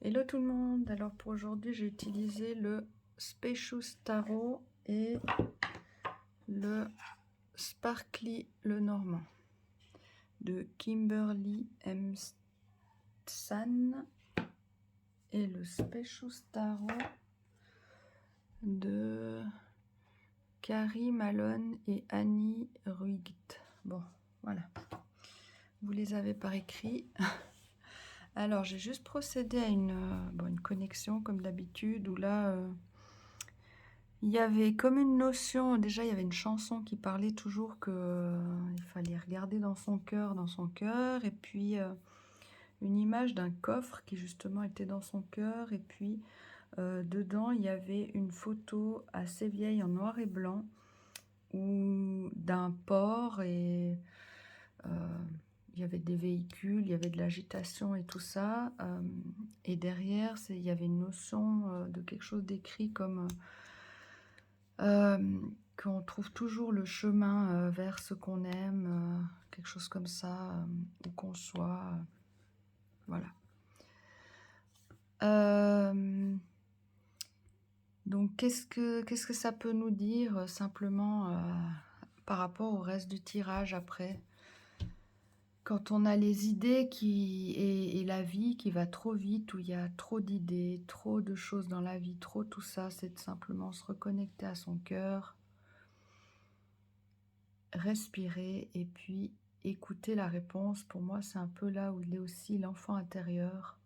Hello tout le monde, alors pour aujourd'hui j'ai utilisé le Spacious Tarot et le Sparkly Lenormand de Kimberly M. San et le Spacious Tarot de Carrie Malone et Annie Ruigt. Bon, voilà, vous les avez par écrit. Alors j'ai juste procédé à une connexion comme d'habitude où là il y avait comme une notion, déjà il y avait une chanson qui parlait toujours que il fallait regarder dans son cœur, et puis une image d'un coffre qui justement était dans son cœur, et puis dedans il y avait une photo assez vieille en noir et blanc ou d'un port, et il y avait des véhicules, il y avait de l'agitation et tout ça, et derrière il y avait une notion de quelque chose d'écrit comme qu'on trouve toujours le chemin vers ce qu'on aime, quelque chose comme ça, où qu'on soit, voilà. Donc qu'est-ce que ça peut nous dire simplement par rapport au reste du tirage après? Quand on a les idées et la vie qui va trop vite, où il y a trop d'idées, trop de choses dans la vie, trop tout ça, c'est de simplement se reconnecter à son cœur, respirer et puis écouter la réponse. Pour moi, c'est un peu là où il est aussi l'enfant intérieur,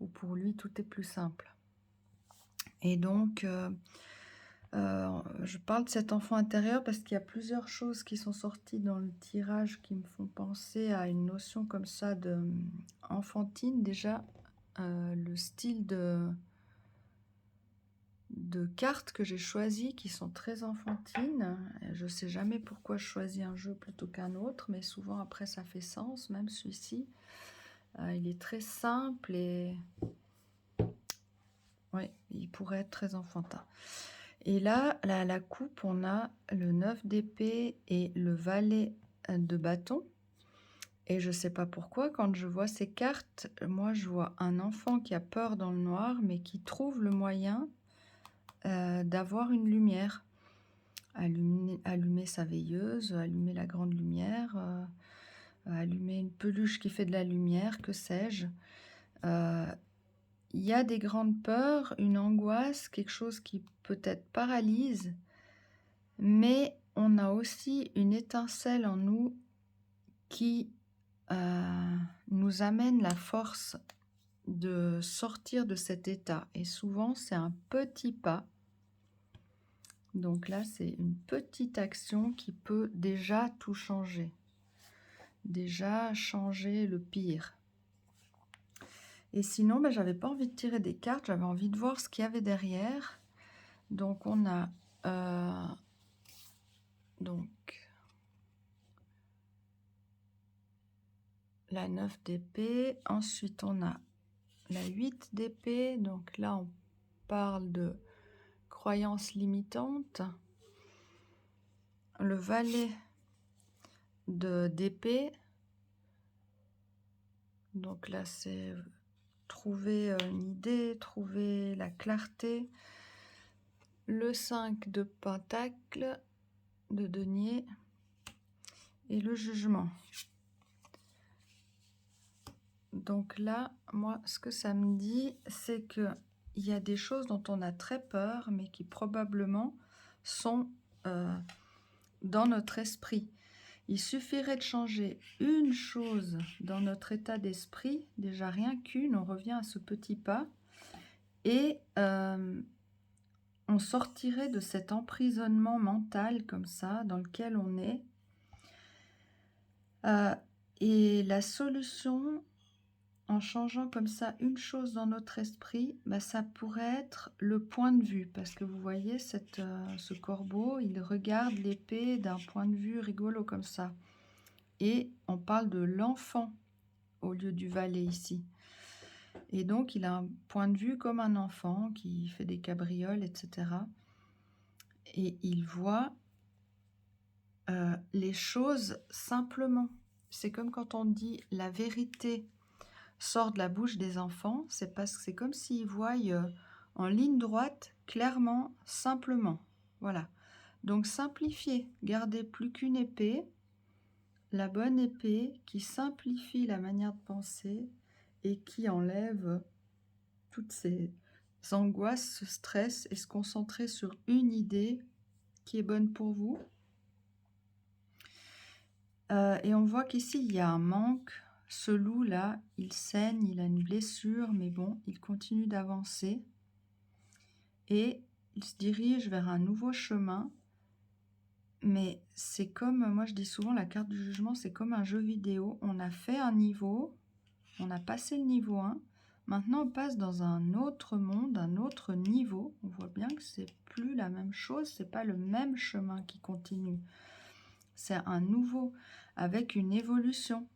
où pour lui, tout est plus simple. Et donc, je parle de cet enfant intérieur parce qu'il y a plusieurs choses qui sont sorties dans le tirage qui me font penser à une notion comme ça de enfantine. Déjà, le style de cartes que j'ai choisies qui sont très enfantines. Je ne sais jamais pourquoi je choisis un jeu plutôt qu'un autre, mais souvent après ça fait sens, même celui-ci. Il est très simple et ouais, il pourrait être très enfantin. Et là, la coupe, on a le 9 d'épée et le valet de bâton. Et je ne sais pas pourquoi, quand je vois ces cartes, moi je vois un enfant qui a peur dans le noir, mais qui trouve le moyen d'avoir une lumière. Allumer sa veilleuse, allumer la grande lumière, allumer une peluche qui fait de la lumière, que sais-je. Il y a des grandes peurs, une angoisse, quelque chose qui peut-être paralyse, mais on a aussi une étincelle en nous qui nous amène la force de sortir de cet état. Et souvent, c'est un petit pas. Donc là, c'est une petite action qui peut déjà tout changer. Déjà changer le pire. Et sinon, j'avais pas envie de tirer des cartes, j'avais envie de voir ce qu'il y avait derrière. Donc on a donc la 9 d'épée, ensuite on a la 8 d'épée, donc là on parle de croyances limitantes. Le valet d'épée, donc là c'est trouver une idée, trouver la clarté. Le 5 de pentacle, de denier, et le jugement. Donc là, moi, ce que ça me dit, c'est qu'il y a des choses dont on a très peur, mais qui probablement sont dans notre esprit. Il suffirait de changer une chose dans notre état d'esprit, déjà rien qu'une, on revient à ce petit pas, et on sortirait de cet emprisonnement mental comme ça, dans lequel on est. Et la solution, en changeant comme ça une chose dans notre esprit, ça pourrait être le point de vue. Parce que vous voyez, ce corbeau, il regarde l'épée d'un point de vue rigolo comme ça. Et on parle de l'enfant au lieu du valet ici. Et donc, il a un point de vue comme un enfant qui fait des cabrioles, etc. Et il voit les choses simplement. C'est comme quand on dit la vérité sort de la bouche des enfants, c'est parce que c'est comme s'ils voient en ligne droite, clairement, simplement. Voilà. Donc simplifiez, gardez plus qu'une épée, la bonne épée qui simplifie la manière de penser et qui enlève toutes ces angoisses, ce stress et se concentrer sur une idée qui est bonne pour vous. Et on voit qu'ici, il y a un manque. Ce loup-là, il saigne, il a une blessure, mais bon, il continue d'avancer. Et il se dirige vers un nouveau chemin. Mais c'est comme, moi je dis souvent, la carte du jugement, c'est comme un jeu vidéo. On a fait un niveau, on a passé le niveau 1. Maintenant, on passe dans un autre monde, un autre niveau. On voit bien que c'est plus la même chose, c'est pas le même chemin qui continue. C'est un nouveau, avec une évolution.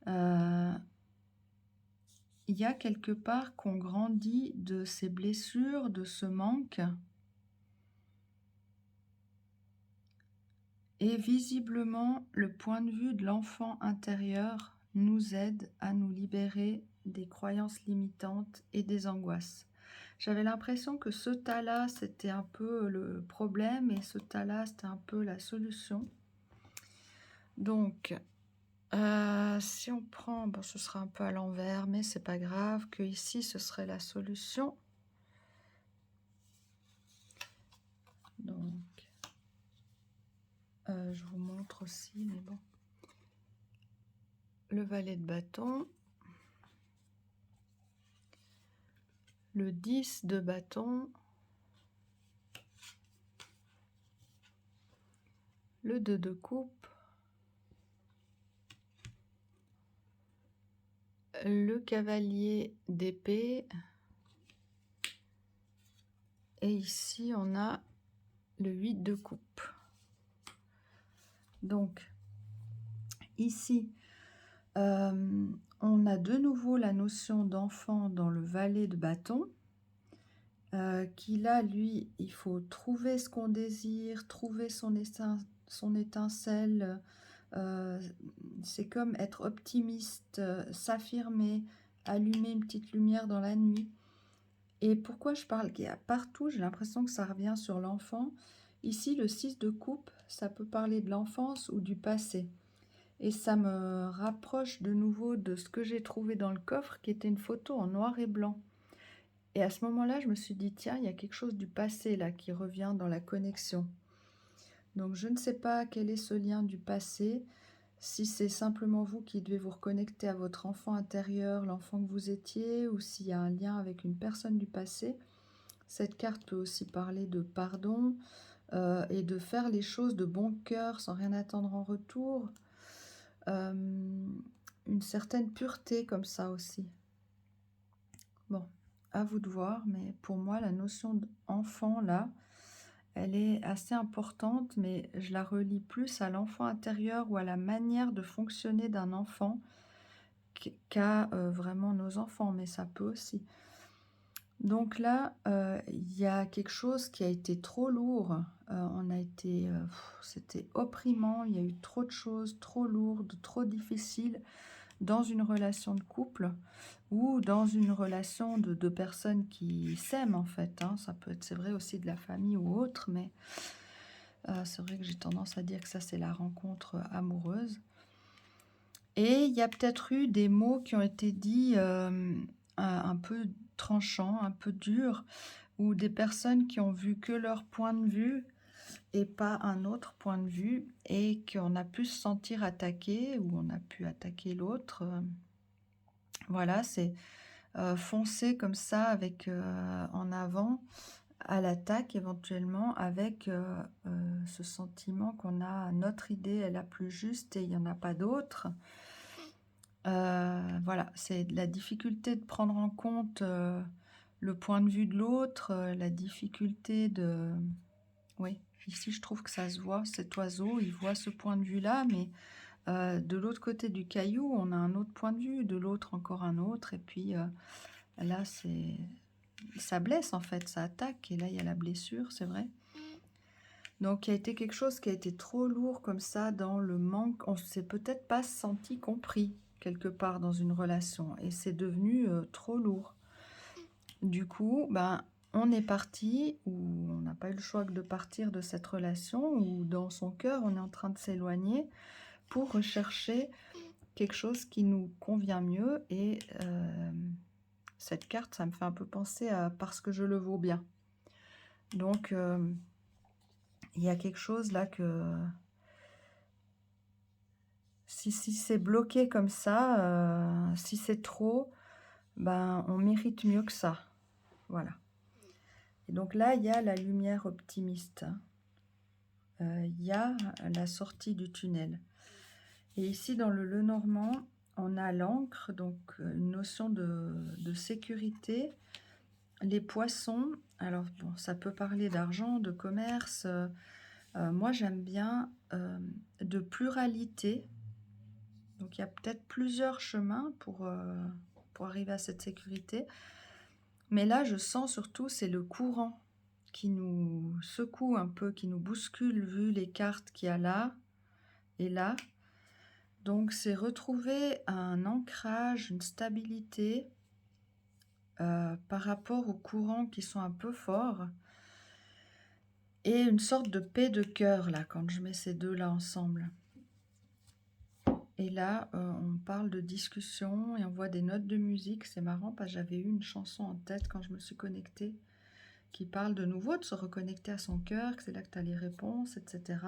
Il y a quelque part qu'on grandit de ces blessures, de ce manque. Et visiblement, le point de vue de l'enfant intérieur nous aide à nous libérer des croyances limitantes et des angoisses. J'avais l'impression que ce tas-là, c'était un peu le problème et ce tas-là, c'était un peu la solution. Donc, si on prend, bon, ce sera un peu à l'envers, mais c'est pas grave, que ici, ce serait la solution. Donc, je vous montre aussi, mais bon. Le valet de bâton. Le 10 de bâton. Le 2 de coupe. Le cavalier d'épée. Et ici, on a le 8 de coupe. Donc, ici, on a de nouveau la notion d'enfant dans le valet de bâton. Qui là, lui, il faut trouver ce qu'on désire, trouver son étincelle. C'est comme être optimiste, s'affirmer, allumer une petite lumière dans la nuit. Et pourquoi je parle qu'il y a partout, j'ai l'impression que ça revient sur l'enfant. Ici, le 6 de coupe, ça peut parler de l'enfance ou du passé. Et ça me rapproche de nouveau de ce que j'ai trouvé dans le coffre, qui était une photo en noir et blanc. Et à ce moment-là, je me suis dit, tiens, il y a quelque chose du passé là qui revient dans la connexion. Donc, je ne sais pas quel est ce lien du passé, si c'est simplement vous qui devez vous reconnecter à votre enfant intérieur, l'enfant que vous étiez, ou s'il y a un lien avec une personne du passé. Cette carte peut aussi parler de pardon et de faire les choses de bon cœur sans rien attendre en retour. Une certaine pureté comme ça aussi. Bon. À vous de voir, mais pour moi, la notion d'enfant, là, elle est assez importante, mais je la relie plus à l'enfant intérieur ou à la manière de fonctionner d'un enfant qu'à vraiment nos enfants, mais ça peut aussi. Donc là, il y a quelque chose qui a été trop lourd, c'était opprimant, il y a eu trop de choses, trop lourdes, trop difficiles dans une relation de couple ou dans une relation de deux personnes qui s'aiment en fait. Ça peut être, c'est vrai aussi de la famille ou autre, mais c'est vrai que j'ai tendance à dire que ça c'est la rencontre amoureuse. Et il y a peut-être eu des mots qui ont été dits un peu tranchants, un peu durs, ou des personnes qui ont vu que leur point de vue et pas un autre point de vue, et qu'on a pu se sentir attaqué ou on a pu attaquer l'autre. Voilà, c'est foncer comme ça avec en avant à l'attaque éventuellement avec ce sentiment qu'on a notre idée est la plus juste et il n'y en a pas d'autre. Voilà, c'est la difficulté de prendre en compte le point de vue de l'autre, la difficulté de... Oui, ici je trouve que ça se voit, cet oiseau, il voit ce point de vue-là, mais de l'autre côté du caillou, on a un autre point de vue, de l'autre encore un autre, et puis là, ça blesse en fait, ça attaque, et là il y a la blessure, c'est vrai. Donc il y a été quelque chose qui a été trop lourd comme ça dans le manque, on ne s'est peut-être pas senti compris quelque part dans une relation et c'est devenu trop lourd. Du coup, ben, on est parti, ou on n'a pas eu le choix que de partir de cette relation, ou dans son cœur, on est en train de s'éloigner pour rechercher quelque chose qui nous convient mieux. Et cette carte, ça me fait un peu penser à parce que je le vaux bien. Donc, il y a quelque chose là que si c'est bloqué comme ça, si c'est trop, ben, on mérite mieux que ça. Voilà. Et donc là, il y a la lumière optimiste. Il y a la sortie du tunnel. Et ici, dans le Lenormand, on a l'encre, donc une notion de sécurité. Les poissons, alors bon, ça peut parler d'argent, de commerce. Moi, j'aime bien de pluralité. Donc, il y a peut-être plusieurs chemins pour arriver à cette sécurité. Mais là, je sens surtout, c'est le courant qui nous secoue un peu, qui nous bouscule, vu les cartes qu'il y a là et là. Donc, c'est retrouver un ancrage, une stabilité par rapport aux courants qui sont un peu forts. Et une sorte de paix de cœur, là, quand je mets ces deux-là ensemble. Et là, on parle de discussion et on voit des notes de musique. C'est marrant parce que j'avais eu une chanson en tête quand je me suis connectée qui parle de nouveau de se reconnecter à son cœur, que c'est là que tu as les réponses, etc.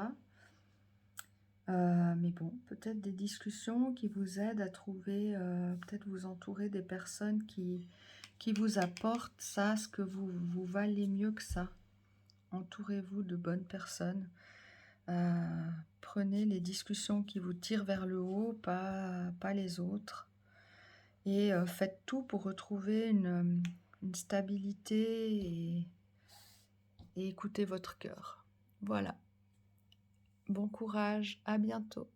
Mais bon, peut-être des discussions qui vous aident à trouver, peut-être vous entourer des personnes qui vous apportent ça, ce que vous valez mieux que ça. Entourez-vous de bonnes personnes. Prenez les discussions qui vous tirent vers le haut, pas les autres. Et faites tout pour retrouver une stabilité et écoutez votre cœur. Voilà. Bon courage, à bientôt.